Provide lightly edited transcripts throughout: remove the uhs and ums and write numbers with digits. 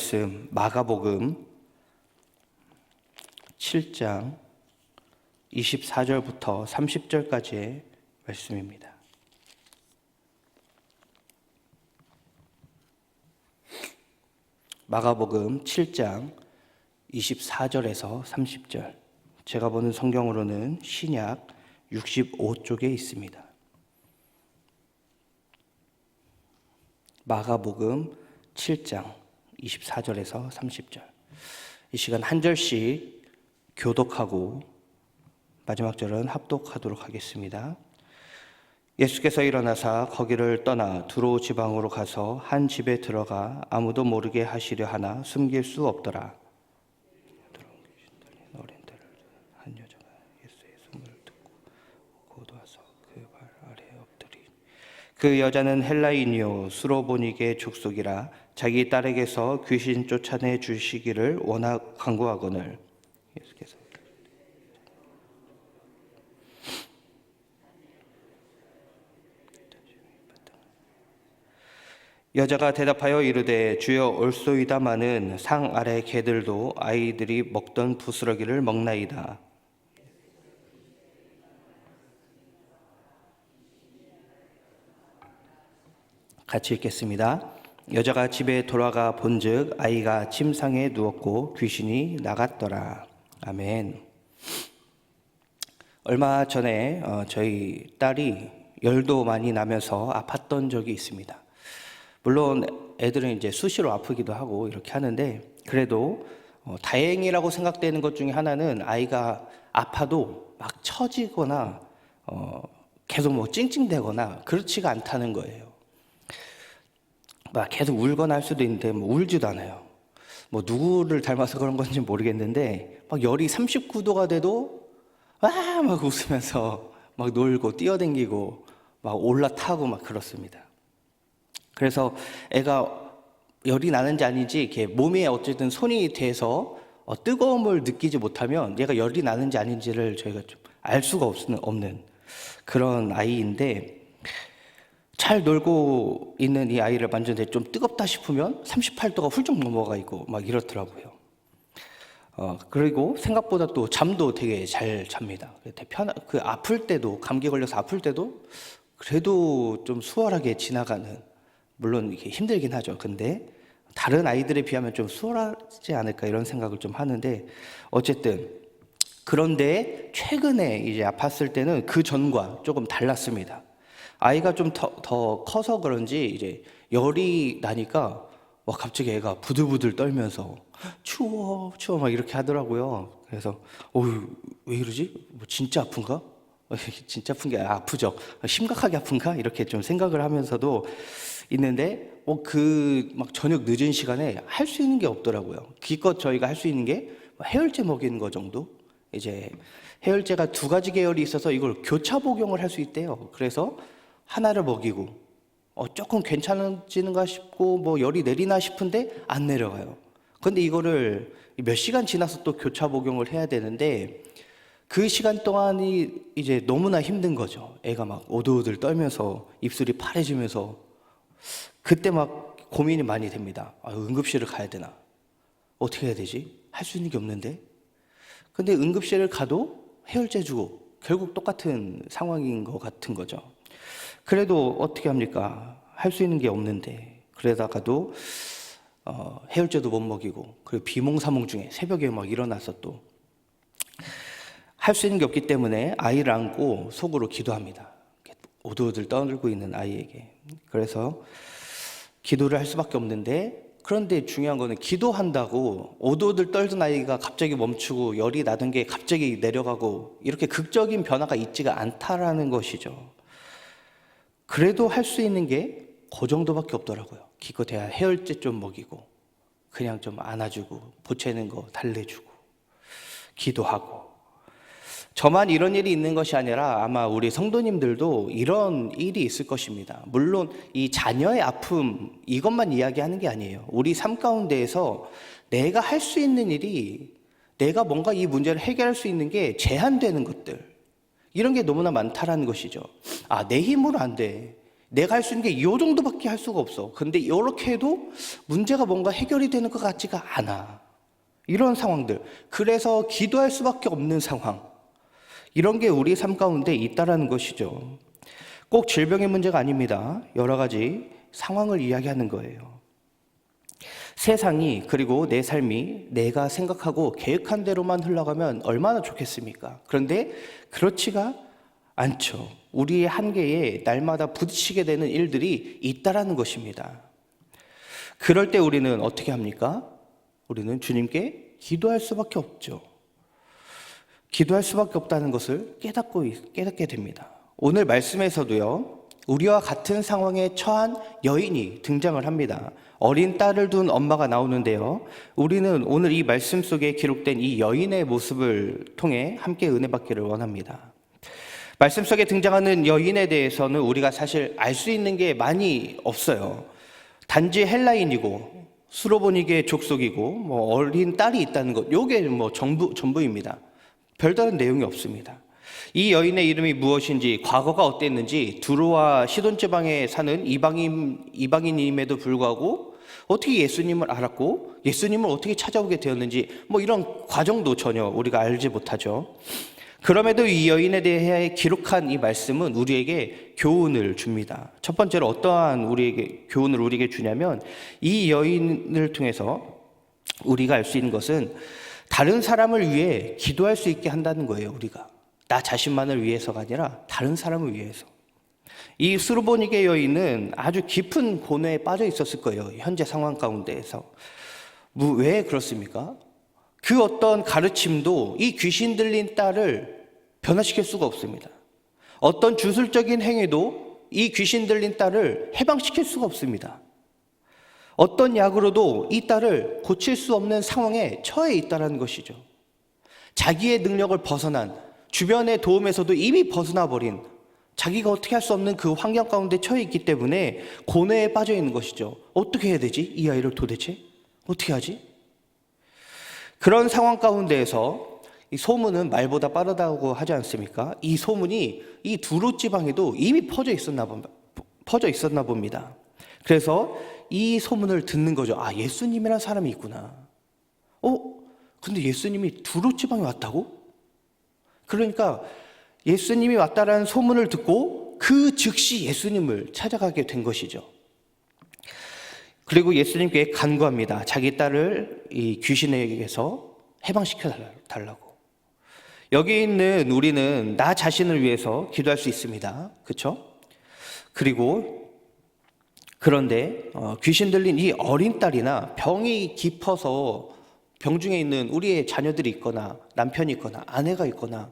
말씀 마가복음 7장 24절부터 30절까지의 말씀입니다. 마가복음 7장 24절에서 30절, 제가 보는 성경으로는 신약 65쪽에 있습니다. 마가복음 7장 24절에서 30절, 이 시간 한 절씩 교독하고 마지막 절은 합독하도록 하겠습니다. 예수께서 일어나사 거기를 떠나 두로 지방으로 가서 한 집에 들어가 아무도 모르게 하시려 하나 숨길 수 없더라. 어린 딸을 한 여자가 예수의 숨을 듣고 곧 와서 그 발 아래에 엎드린. 그 여자는 헬라인이요 수로보니게 족속이라 자기 딸에게서 귀신 쫓아내 주시기를 워낙 간구하거늘 예수께서 여자가 대답하여 이르되 주여 올소이다마는 상 아래 개들도 아이들이 먹던 부스러기를 먹나이다. 같이 읽겠습니다. 여자가 집에 돌아가 본즉 아이가 침상에 누웠고 귀신이 나갔더라. 아멘. 얼마 전에 저희 딸이 열도 많이 나면서 아팠던 적이 있습니다. 물론 애들은 이제 수시로 아프기도 하고 이렇게 하는데, 그래도 다행이라고 생각되는 것 중에 하나는 아이가 아파도 막 처지거나 계속 뭐 찡찡대거나 그렇지가 않다는 거예요. 막 계속 울거나 할 수도 있는데 뭐 울지도 않아요. 뭐 누구를 닮아서 그런 건지 모르겠는데 막 열이 39도가 돼도 와 막 웃으면서 막 놀고 뛰어댕기고 막 올라타고 막 그렇습니다. 그래서 애가 열이 나는지 아닌지 이렇게 몸에 어쨌든 손이 돼서 뜨거움을 느끼지 못하면 얘가 열이 나는지 아닌지를 저희가 좀 알 수가 없는 그런 아이인데, 잘 놀고 있는 이 아이를 만졌는데 좀 뜨겁다 싶으면 38도가 훌쩍 넘어가 있고 막 이렇더라고요. 그리고 생각보다 또 잠도 되게 잘 잡니다. 그 아플 때도, 감기 걸려서 아플 때도 그래도 좀 수월하게 지나가는, 물론 이게 힘들긴 하죠. 근데 다른 아이들에 비하면 좀 수월하지 않을까 이런 생각을 좀 하는데, 어쨌든 그런데 최근에 이제 아팠을 때는 그 전과 조금 달랐습니다. 아이가 좀 더 커서 그런지 이제 열이 나니까 갑자기 애가 부들부들 떨면서 추워 막 이렇게 하더라고요. 그래서 왜 이러지? 뭐 진짜 아픈가? 진짜 아픈 게 아프죠. 심각하게 아픈가? 이렇게 좀 생각을 하면서도 있는데 막 저녁 늦은 시간에 할 수 있는 게 없더라고요. 기껏 저희가 할 수 있는 게 해열제 먹이는 거 정도? 이제 해열제가 2가지 계열이 있어서 이걸 교차 복용을 할 수 있대요. 그래서 하나를 먹이고 조금 괜찮아지는가 싶고 뭐 열이 내리나 싶은데 안 내려가요. 근데 이거를 몇 시간 지나서 또 교차 복용을 해야 되는데, 그 시간 동안이 이제 너무나 힘든 거죠. 애가 막 오들오들 떨면서 입술이 파래지면서 그때 막 고민이 많이 됩니다. 응급실을 가야 되나? 어떻게 해야 되지? 할 수 있는 게 없는데? 근데 응급실을 가도 해열제 주고 결국 똑같은 상황인 것 같은 거죠. 그래도 어떻게 합니까? 할 수 있는 게 없는데, 그러다가도 해열제도 못 먹이고, 그리고 비몽사몽 중에 새벽에 막 일어나서 또 할 수 있는 게 없기 때문에 아이를 안고 속으로 기도합니다. 오들오들 떠들고 있는 아이에게. 그래서 기도를 할 수밖에 없는데, 그런데 중요한 거는 기도한다고 오도오들 떨던 아이가 갑자기 멈추고 열이 나던 게 갑자기 내려가고 이렇게 극적인 변화가 있지가 않다라는 것이죠. 그래도 할 수 있는 게 그 정도밖에 없더라고요. 기껏해야 해열제 좀 먹이고 그냥 좀 안아주고 보채는 거 달래주고 기도하고. 저만 이런 일이 있는 것이 아니라 아마 우리 성도님들도 이런 일이 있을 것입니다. 물론 이 자녀의 아픔 이것만 이야기하는 게 아니에요. 우리 삶 가운데에서 내가 할 수 있는 일이, 내가 뭔가 이 문제를 해결할 수 있는 게 제한되는 것들, 이런 게 너무나 많다라는 것이죠. 내 힘으로 안 돼. 내가 할 수 있는 게 이 정도밖에 할 수가 없어. 근데 이렇게 해도 문제가 뭔가 해결이 되는 것 같지가 않아. 이런 상황들. 그래서 기도할 수밖에 없는 상황. 이런 게 우리 삶 가운데 있다라는 것이죠. 꼭 질병의 문제가 아닙니다. 여러 가지 상황을 이야기하는 거예요. 세상이 그리고 내 삶이 내가 생각하고 계획한 대로만 흘러가면 얼마나 좋겠습니까? 그런데 그렇지가 않죠. 우리의 한계에 날마다 부딪히게 되는 일들이 있다라는 것입니다. 그럴 때 우리는 어떻게 합니까? 우리는 주님께 기도할 수밖에 없죠. 기도할 수밖에 없다는 것을 깨닫게 됩니다. 오늘 말씀에서도요, 우리와 같은 상황에 처한 여인이 등장을 합니다. 어린 딸을 둔 엄마가 나오는데요, 우리는 오늘 이 말씀 속에 기록된 이 여인의 모습을 통해 함께 은혜 받기를 원합니다. 말씀 속에 등장하는 여인에 대해서는 우리가 사실 알 수 있는 게 많이 없어요. 단지 헬라인이고 수로보니게 족속이고 어린 딸이 있다는 것, 요게 전부입니다. 별다른 내용이 없습니다. 이 여인의 이름이 무엇인지, 과거가 어땠는지, 두로와 시돈 지방에 사는 이방인임에도 불구하고 어떻게 예수님을 알았고 예수님을 어떻게 찾아오게 되었는지 이런 과정도 전혀 우리가 알지 못하죠. 그럼에도 이 여인에 대해 기록한 이 말씀은 우리에게 교훈을 줍니다. 첫 번째로 어떠한 교훈을 우리에게 주냐면, 이 여인을 통해서 우리가 알 수 있는 것은 다른 사람을 위해 기도할 수 있게 한다는 거예요. 우리가 나 자신만을 위해서가 아니라 다른 사람을 위해서. 이 수르보니게 여인은 아주 깊은 고뇌에 빠져 있었을 거예요. 현재 상황 가운데에서. 왜 그렇습니까? 그 어떤 가르침도 이 귀신 들린 딸을 변화시킬 수가 없습니다. 어떤 주술적인 행위도 이 귀신 들린 딸을 해방시킬 수가 없습니다. 어떤 약으로도 이 딸을 고칠 수 없는 상황에 처해 있다는 것이죠. 자기의 능력을 벗어난, 주변의 도움에서도 이미 벗어나 버린, 자기가 어떻게 할 수 없는 그 환경 가운데 처해 있기 때문에 고뇌에 빠져 있는 것이죠. 어떻게 해야 되지? 이 아이를 도대체 어떻게 하지? 그런 상황 가운데에서 이 소문은 말보다 빠르다고 하지 않습니까? 이 소문이 이 두로 지방에도 이미 퍼져 있었나 봅니다. 그래서 이 소문을 듣는 거죠. 아, 예수님이라는 사람이 있구나. 근데 예수님이 두로 지방에 왔다고? 그러니까 예수님이 왔다라는 소문을 듣고 그 즉시 예수님을 찾아가게 된 것이죠. 그리고 예수님께 간구합니다. 자기 딸을 이 귀신에게서 해방시켜 달라고. 여기 있는 우리는 나 자신을 위해서 기도할 수 있습니다. 그렇죠? 그런데 귀신 들린 이 어린 딸이나 병이 깊어서 병중에 있는 우리의 자녀들이 있거나 남편이 있거나 아내가 있거나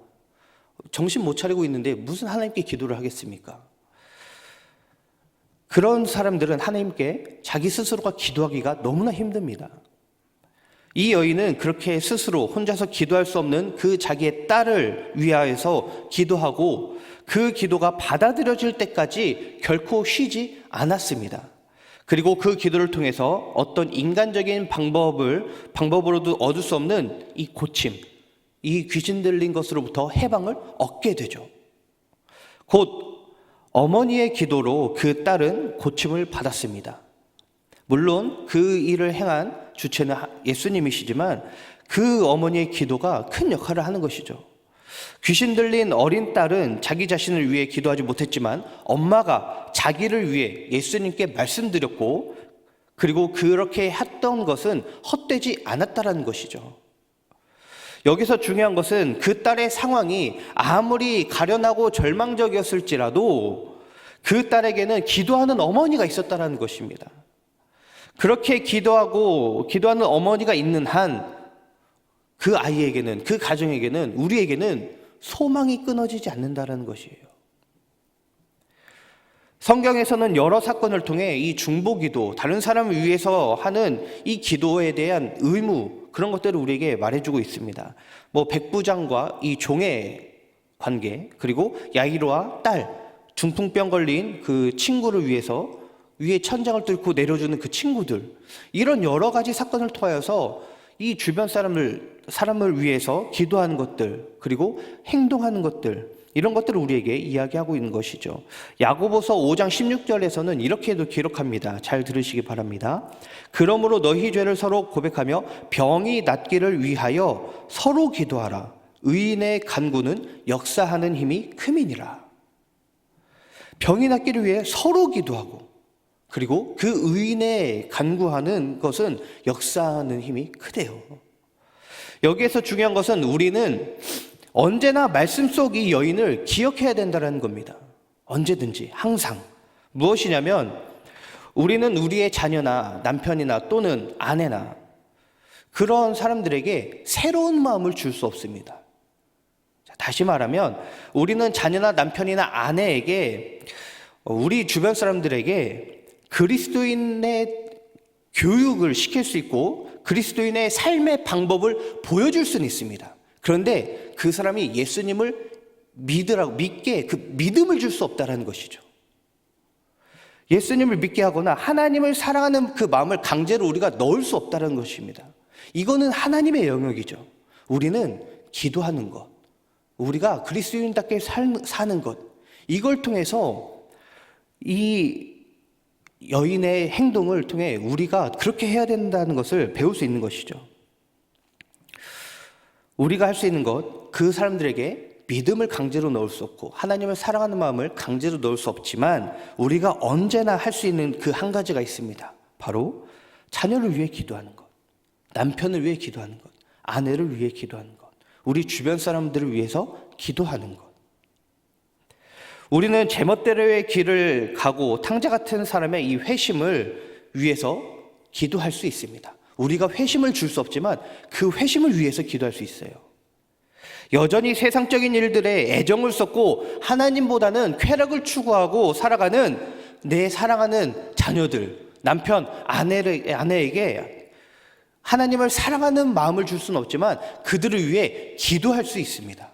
정신 못 차리고 있는데 무슨 하나님께 기도를 하겠습니까? 그런 사람들은 하나님께 자기 스스로가 기도하기가 너무나 힘듭니다. 이 여인은 그렇게 스스로 혼자서 기도할 수 없는 그 자기의 딸을 위하여서 기도하고 그 기도가 받아들여질 때까지 결코 쉬지 않았습니다. 그리고 그 기도를 통해서 어떤 인간적인 방법으로도 얻을 수 없는 이 고침, 이 귀신 들린 것으로부터 해방을 얻게 되죠. 곧 어머니의 기도로 그 딸은 고침을 받았습니다. 물론 그 일을 행한 주체는 예수님이시지만 그 어머니의 기도가 큰 역할을 하는 것이죠. 귀신 들린 어린 딸은 자기 자신을 위해 기도하지 못했지만 엄마가 자기를 위해 예수님께 말씀드렸고, 그리고 그렇게 했던 것은 헛되지 않았다라는 것이죠. 여기서 중요한 것은 그 딸의 상황이 아무리 가련하고 절망적이었을지라도 그 딸에게는 기도하는 어머니가 있었다라는 것입니다. 그렇게 기도하는 어머니가 있는 한 그 아이에게는, 그 가정에게는, 우리에게는 소망이 끊어지지 않는다라는 것이에요. 성경에서는 여러 사건을 통해 이 중보기도, 다른 사람을 위해서 하는 이 기도에 대한 의무, 그런 것들을 우리에게 말해주고 있습니다. 백부장과 이 종의 관계, 그리고 야이로와 딸, 중풍병 걸린 그 친구를 위해서 위에 천장을 뚫고 내려주는 그 친구들, 이런 여러 가지 사건을 통하여서 이 주변 사람을 위해서 기도하는 것들, 그리고 행동하는 것들, 이런 것들을 우리에게 이야기하고 있는 것이죠. 야고보서 5장 16절에서는 이렇게도 기록합니다. 잘 들으시기 바랍니다. 그러므로 너희 죄를 서로 고백하며 병이 낫기를 위하여 서로 기도하라. 의인의 간구는 역사하는 힘이 큼이니라. 병이 낫기를 위해 서로 기도하고, 그리고 그 의인의 간구하는 것은 역사하는 힘이 크대요. 여기에서 중요한 것은 우리는 언제나 말씀 속 이 여인을 기억해야 된다는 겁니다. 언제든지 항상. 무엇이냐면 우리는 우리의 자녀나 남편이나 또는 아내나 그런 사람들에게 새로운 마음을 줄 수 없습니다. 다시 말하면 우리는 자녀나 남편이나 아내에게, 우리 주변 사람들에게 그리스도인의 교육을 시킬 수 있고 그리스도인의 삶의 방법을 보여줄 수는 있습니다. 그런데 그 사람이 예수님을 믿게 그 믿음을 줄 수 없다는 것이죠. 예수님을 믿게 하거나 하나님을 사랑하는 그 마음을 강제로 우리가 넣을 수 없다는 것입니다. 이거는 하나님의 영역이죠. 우리는 기도하는 것, 우리가 그리스도인답게 사는 것, 이걸 통해서 이 여인의 행동을 통해 우리가 그렇게 해야 된다는 것을 배울 수 있는 것이죠. 우리가 할 수 있는 것, 그 사람들에게 믿음을 강제로 넣을 수 없고 하나님을 사랑하는 마음을 강제로 넣을 수 없지만 우리가 언제나 할 수 있는 그 한 가지가 있습니다. 바로 자녀를 위해 기도하는 것, 남편을 위해 기도하는 것, 아내를 위해 기도하는 것, 우리 주변 사람들을 위해서 기도하는 것. 우리는 제멋대로의 길을 가고 탕자 같은 사람의 이 회심을 위해서 기도할 수 있습니다. 우리가 회심을 줄 수 없지만 그 회심을 위해서 기도할 수 있어요. 여전히 세상적인 일들에 애정을 쏟고 하나님보다는 쾌락을 추구하고 살아가는 내 사랑하는 자녀들, 남편, 아내에게 하나님을 사랑하는 마음을 줄 수는 없지만 그들을 위해 기도할 수 있습니다.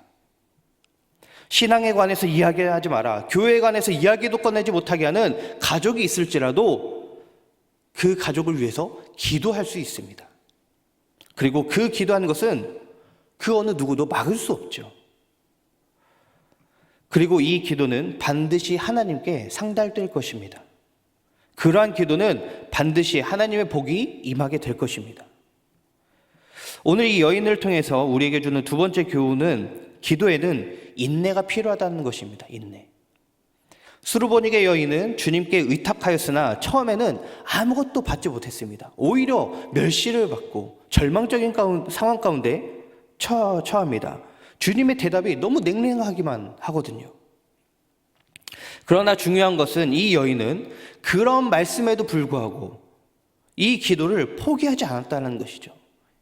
신앙에 관해서 이야기하지 마라, 교회에 관해서 이야기도 꺼내지 못하게 하는 가족이 있을지라도 그 가족을 위해서 기도할 수 있습니다. 그리고 그 기도하는 것은 그 어느 누구도 막을 수 없죠. 그리고 이 기도는 반드시 하나님께 상달될 것입니다. 그러한 기도는 반드시 하나님의 복이 임하게 될 것입니다. 오늘 이 여인을 통해서 우리에게 주는 두 번째 교훈은 기도에는 인내가 필요하다는 것입니다. 인내. 수르보니게 여인은 주님께 의탁하였으나 처음에는 아무것도 받지 못했습니다. 오히려 멸시를 받고 절망적인 상황 가운데 처합니다. 주님의 대답이 너무 냉랭하기만 하거든요. 그러나 중요한 것은 이 여인은 그런 말씀에도 불구하고 이 기도를 포기하지 않았다는 것이죠.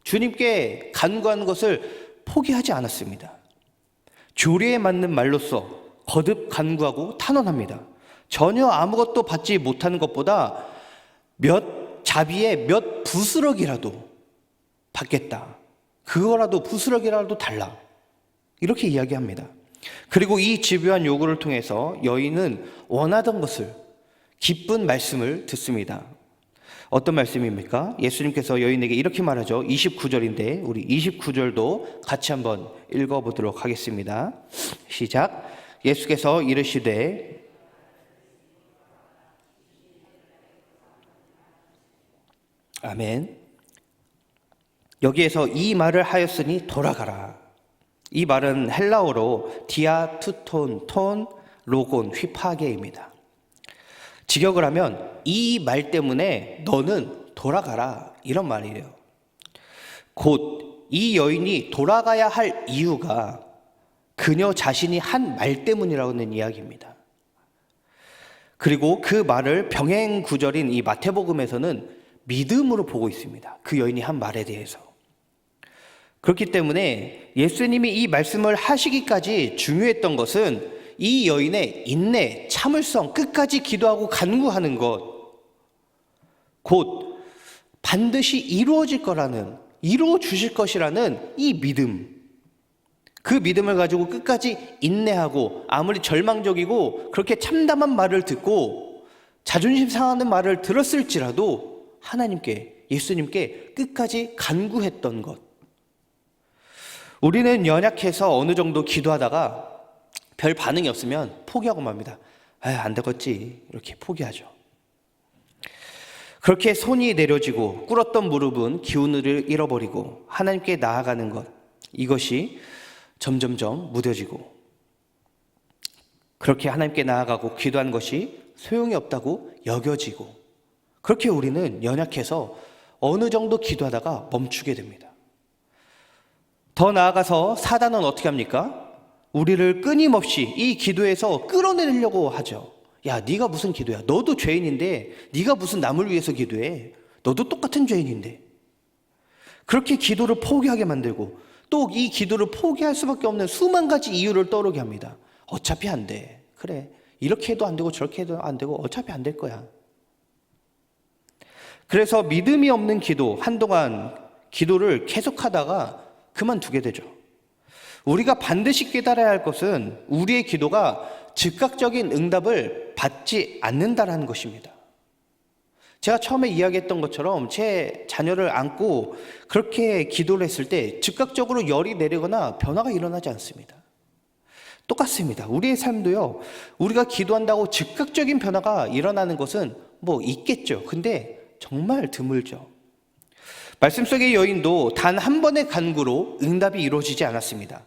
주님께 간구하는 것을 포기하지 않았습니다. 조리에 맞는 말로써 거듭 간구하고 탄원합니다. 전혀 아무것도 받지 못하는 것보다 몇 자비에 몇 부스럭이라도 받겠다. 그거라도 부스럭이라도 달라. 이렇게 이야기합니다. 그리고 이 집요한 요구를 통해서 여인은 원하던 것을, 기쁜 말씀을 듣습니다. 어떤 말씀입니까? 예수님께서 여인에게 이렇게 말하죠. 29절인데 우리 29절도 같이 한번 읽어보도록 하겠습니다. 시작. 예수께서 이르시되 아멘. 여기에서 이 말을 하였으니 돌아가라. 이 말은 헬라어로 디아투톤 톤 로곤 휘파게입니다. 직역을 하면 이 말 때문에 너는 돌아가라, 이런 말이에요. 곧 이 여인이 돌아가야 할 이유가 그녀 자신이 한 말 때문이라는 이야기입니다. 그리고 그 말을 병행 구절인 이 마태복음에서는 믿음으로 보고 있습니다. 그 여인이 한 말에 대해서. 그렇기 때문에 예수님이 이 말씀을 하시기까지 중요했던 것은 이 여인의 인내, 참을성, 끝까지 기도하고 간구하는 것, 곧 반드시 이루어질 거라는, 이루어 주실 것이라는 이 믿음, 그 믿음을 가지고 끝까지 인내하고 아무리 절망적이고 그렇게 참담한 말을 듣고 자존심 상하는 말을 들었을지라도 하나님께, 예수님께 끝까지 간구했던 것. 우리는 연약해서 어느 정도 기도하다가 별 반응이 없으면 포기하고 맙니다. 안 되겠지. 이렇게 포기하죠. 그렇게 손이 내려지고 꿇었던 무릎은 기운을 잃어버리고 하나님께 나아가는 것, 이것이 점점점 무뎌지고, 그렇게 하나님께 나아가고 기도하는 것이 소용이 없다고 여겨지고, 그렇게 우리는 연약해서 어느 정도 기도하다가 멈추게 됩니다. 더 나아가서 사단은 어떻게 합니까? 우리를 끊임없이 이 기도에서 끌어내려고 하죠. 야, 네가 무슨 기도야? 너도 죄인인데 네가 무슨 남을 위해서 기도해? 너도 똑같은 죄인인데. 그렇게 기도를 포기하게 만들고, 또 이 기도를 포기할 수밖에 없는 수만 가지 이유를 떠오르게 합니다. 어차피 안 돼. 그래, 이렇게 해도 안 되고 저렇게 해도 안 되고 어차피 안 될 거야. 그래서 믿음이 없는 기도, 한동안 기도를 계속하다가 그만두게 되죠. 우리가 반드시 깨달아야 할 것은 우리의 기도가 즉각적인 응답을 받지 않는다라는 것입니다. 제가 처음에 이야기했던 것처럼 제 자녀를 안고 그렇게 기도를 했을 때 즉각적으로 열이 내리거나 변화가 일어나지 않습니다. 똑같습니다. 우리의 삶도요, 우리가 기도한다고 즉각적인 변화가 일어나는 것은 뭐 있겠죠. 근데 정말 드물죠. 말씀 속의 여인도 단 한 번의 간구로 응답이 이루어지지 않았습니다.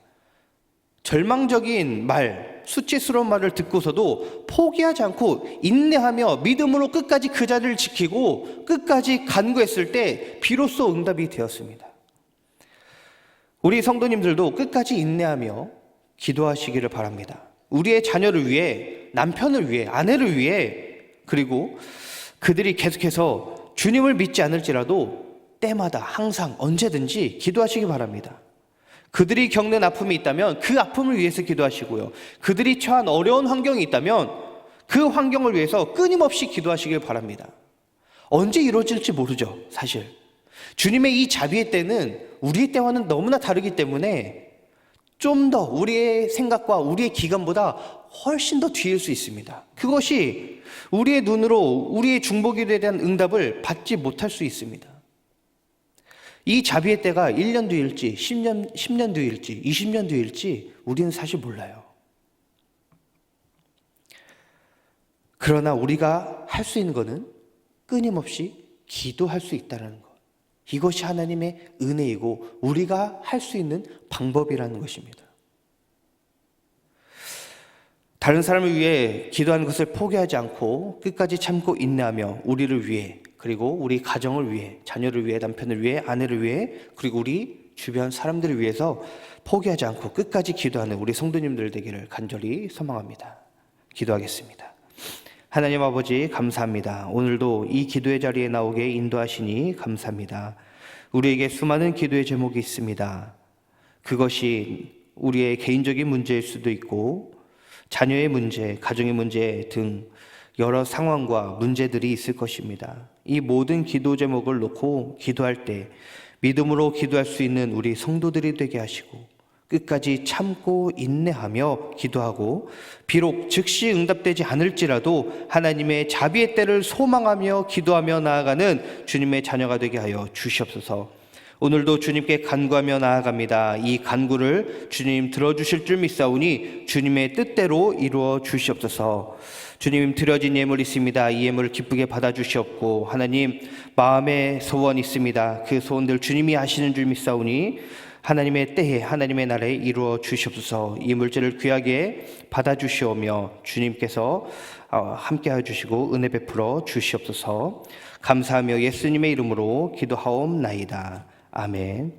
절망적인 말, 수치스러운 말을 듣고서도 포기하지 않고 인내하며 믿음으로 끝까지 그 자리를 지키고 끝까지 간구했을 때 비로소 응답이 되었습니다. 우리 성도님들도 끝까지 인내하며 기도하시기를 바랍니다. 우리의 자녀를 위해, 남편을 위해, 아내를 위해, 그리고 그들이 계속해서 주님을 믿지 않을지라도 때마다 항상 언제든지 기도하시기 바랍니다. 그들이 겪는 아픔이 있다면 그 아픔을 위해서 기도하시고요. 그들이 처한 어려운 환경이 있다면 그 환경을 위해서 끊임없이 기도하시길 바랍니다. 언제 이루어질지 모르죠, 사실. 주님의 이 자비의 때는 우리의 때와는 너무나 다르기 때문에 좀 더 우리의 생각과 우리의 기간보다 훨씬 더 뒤일 수 있습니다. 그것이 우리의 눈으로 우리의 중보기도에 대한 응답을 받지 못할 수 있습니다. 이 자비의 때가 1년 뒤일지 10년 뒤일지 20년 뒤일지 우리는 사실 몰라요. 그러나 우리가 할 수 있는 것은 끊임없이 기도할 수 있다는 것. 이것이 하나님의 은혜이고 우리가 할 수 있는 방법이라는 것입니다. 다른 사람을 위해 기도하는 것을 포기하지 않고 끝까지 참고 인내하며 우리를 위해, 그리고 우리 가정을 위해, 자녀를 위해, 남편을 위해, 아내를 위해, 그리고 우리 주변 사람들을 위해서 포기하지 않고 끝까지 기도하는 우리 성도님들 되기를 간절히 소망합니다. 기도하겠습니다. 하나님 아버지, 감사합니다. 오늘도 이 기도의 자리에 나오게 인도하시니 감사합니다. 우리에게 수많은 기도의 제목이 있습니다. 그것이 우리의 개인적인 문제일 수도 있고 자녀의 문제, 가정의 문제 등 여러 상황과 문제들이 있을 것입니다. 이 모든 기도 제목을 놓고 기도할 때 믿음으로 기도할 수 있는 우리 성도들이 되게 하시고 끝까지 참고 인내하며 기도하고 비록 즉시 응답되지 않을지라도 하나님의 자비의 때를 소망하며 기도하며 나아가는 주님의 자녀가 되게 하여 주시옵소서. 오늘도 주님께 간구하며 나아갑니다. 이 간구를 주님 들어주실 줄 믿사오니 주님의 뜻대로 이루어 주시옵소서. 주님, 드려진 예물 있습니다. 이 예물을 기쁘게 받아주시옵고 하나님, 마음에 소원 있습니다. 그 소원들 주님이 아시는 줄 믿사오니 하나님의 때에 하나님의 날에 이루어 주시옵소서. 이 물질을 귀하게 받아주시오며 주님께서 함께하여 주시고 은혜 베풀어 주시옵소서. 감사하며 예수님의 이름으로 기도하옵나이다. 아멘.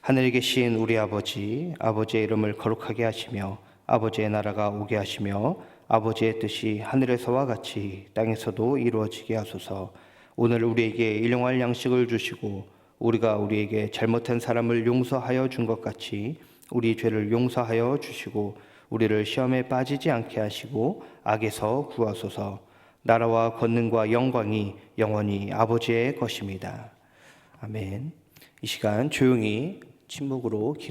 하늘에 계신 우리 아버지, 아버지의 이름을 거룩하게 하시며 아버지의 나라가 오게 하시며 아버지의 뜻이 하늘에서와 같이 땅에서도 이루어지게 하소서. 오늘 우리에게 일용할 양식을 주시고 우리가 우리에게 잘못한 사람을 용서하여 준 것 같이 우리 죄를 용서하여 주시고 우리를 시험에 빠지지 않게 하시고 악에서 구하소서. 나라와 권능과 영광이 영원히 아버지의 것입니다. 아멘. 이 시간 조용히 침묵으로 기도